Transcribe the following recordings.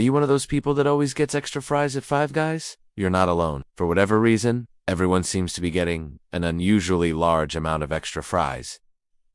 you one of those people that always gets extra fries at Five Guys? You're not alone. For whatever reason, everyone seems to be getting an unusually large amount of extra fries.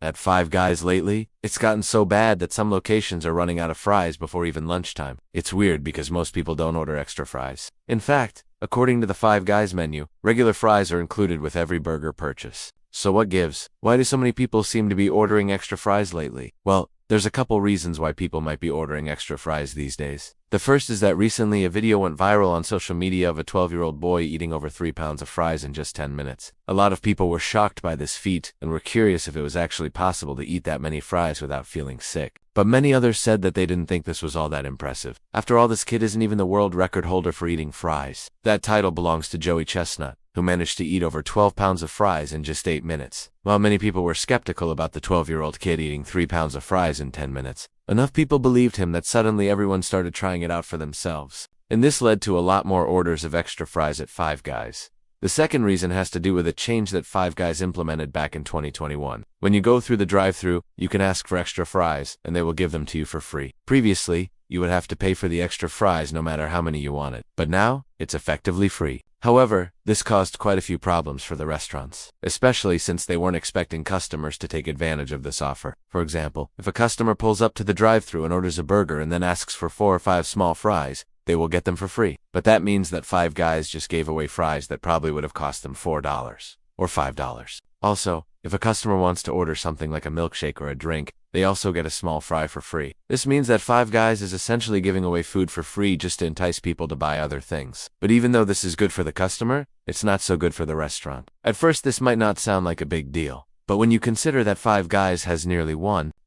At Five Guys lately, it's gotten so bad that some locations are running out of fries before even lunchtime. It's weird because most people don't order extra fries. In fact, according to the Five Guys menu, regular fries are included with every burger purchase. So what gives? Why do so many people seem to be ordering extra fries lately? Well, there's a couple reasons why people might be ordering extra fries these days. The first is that recently a video went viral on social media of a 12-year-old boy eating over 3 pounds of fries in just 10 minutes. A lot of people were shocked by this feat and were curious if it was actually possible to eat that many fries without feeling sick. But many others said that they didn't think this was all that impressive. After all, this kid isn't even the world record holder for eating fries. That title belongs to Joey Chestnut, who managed to eat over 12 pounds of fries in just 8 minutes. While many people were skeptical about the 12-year-old kid eating 3 pounds of fries in 10 minutes, enough people believed him that suddenly everyone started trying it out for themselves. And this led to a lot more orders of extra fries at Five Guys. The second reason has to do with a change that Five Guys implemented back in 2021. When you go through the drive-thru, you can ask for extra fries, and they will give them to you for free. Previously, you would have to pay for the extra fries no matter how many you wanted. But now, it's effectively free. However, this caused quite a few problems for the restaurants, especially since they weren't expecting customers to take advantage of this offer. For example, if a customer pulls up to the drive-thru and orders a burger and then asks for 4 or 5 small fries, they will get them for free. But that means that Five Guys just gave away fries that probably would have cost them $4 or $5. Also, if a customer wants to order something like a milkshake or a drink, they also get a small fry for free. This means that Five Guys is essentially giving away food for free just to entice people to buy other things. But even though this is good for the customer, it's not so good for the restaurant. At first, this might not sound like a big deal. But when you consider that Five Guys has nearly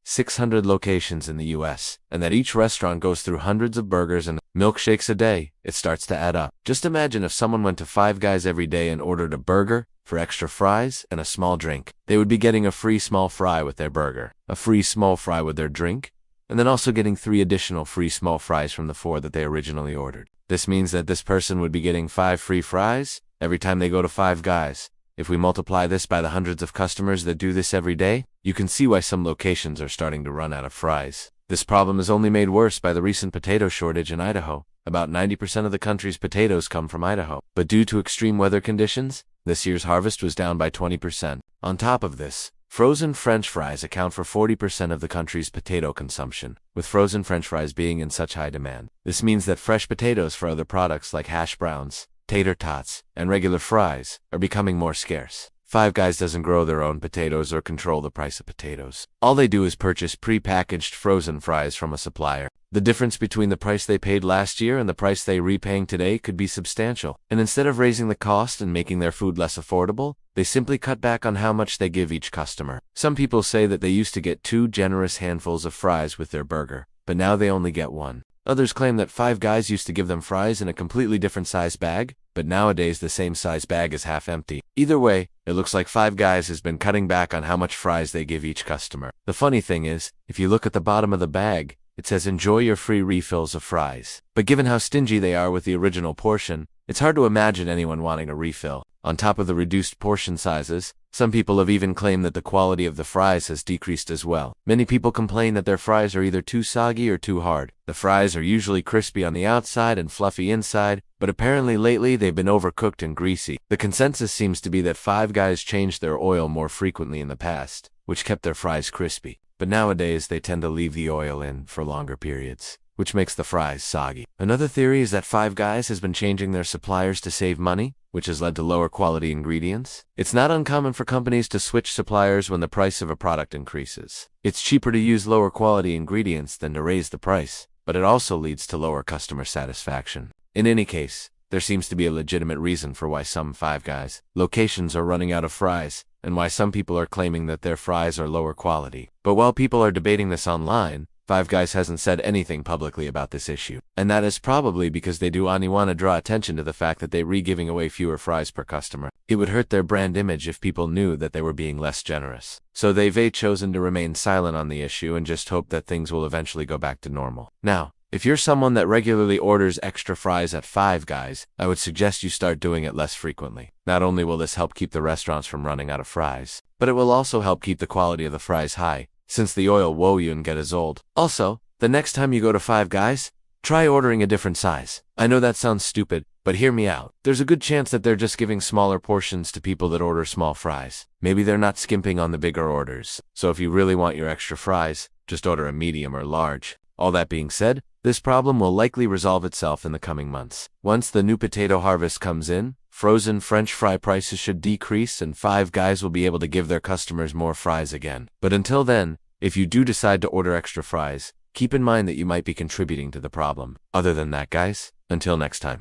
600 locations in the US, and that each restaurant goes through hundreds of burgers and milkshakes a day, it starts to add up. Just imagine if someone went to Five Guys every day and ordered a burger for extra fries and a small drink. They would be getting a free small fry with their burger, a free small fry with their drink, and then also getting 3 additional free small fries from the 4 that they originally ordered. This means that this person would be getting 5 free fries every time they go to Five Guys. If we multiply this by the hundreds of customers that do this every day, you can see why some locations are starting to run out of fries. This problem is only made worse by the recent potato shortage in Idaho. About 90% of the country's potatoes come from Idaho. But due to extreme weather conditions, this year's harvest was down by 20%. On top of this, frozen French fries account for 40% of the country's potato consumption, with frozen French fries being in such high demand. This means that fresh potatoes for other products like hash browns, tater tots, and regular fries are becoming more scarce. Five Guys doesn't grow their own potatoes or control the price of potatoes. All they do is purchase pre-packaged frozen fries from a supplier. The difference between the price they paid last year and the price they are paying today could be substantial. And instead of raising the cost and making their food less affordable, they simply cut back on how much they give each customer. Some people say that they used to get 2 generous handfuls of fries with their burger, but now they only get 1. Others claim that Five Guys used to give them fries in a completely different size bag, but nowadays the same size bag is half empty. Either way, it looks like Five Guys has been cutting back on how much fries they give each customer. The funny thing is, if you look at the bottom of the bag, it says enjoy your free refills of fries. But given how stingy they are with the original portion, it's hard to imagine anyone wanting a refill. On top of the reduced portion sizes, some people have even claimed that the quality of the fries has decreased as well. Many people complain that their fries are either too soggy or too hard. The fries are usually crispy on the outside and fluffy inside, but apparently lately they've been overcooked and greasy. The consensus seems to be that Five Guys changed their oil more frequently in the past, which kept their fries crispy. But nowadays they tend to leave the oil in for longer periods, which makes the fries soggy. Another theory is that Five Guys has been changing their suppliers to save money, which has led to lower quality ingredients. It's not uncommon for companies to switch suppliers when the price of a product increases. It's cheaper to use lower quality ingredients than to raise the price, but it also leads to lower customer satisfaction. In any case, there seems to be a legitimate reason for why some Five Guys locations are running out of fries, and why some people are claiming that their fries are lower quality. But while people are debating this online, Five Guys hasn't said anything publicly about this issue. And that is probably because they do only want to draw attention to the fact that they are giving away fewer fries per customer. It would hurt their brand image if people knew that they were being less generous. So they've chosen to remain silent on the issue and just hope that things will eventually go back to normal. Now, if you're someone that regularly orders extra fries at Five Guys, I would suggest you start doing it less frequently. Not only will this help keep the restaurants from running out of fries, but it will also help keep the quality of the fries high, since the oil won't get as old. Also, the next time you go to Five Guys, Try ordering a different size. I know that sounds stupid, but hear me out. There's a good chance that they're just giving smaller portions to people that order small fries. Maybe they're not skimping on the bigger orders. So if you really want your extra fries, just order a medium or large. All that being said, this problem will likely resolve itself in the coming months. Once the new potato harvest comes in, frozen French fry prices should decrease and Five Guys will be able to give their customers more fries again. But until then, if you do decide to order extra fries, keep in mind that you might be contributing to the problem. Other than that, guys, until next time.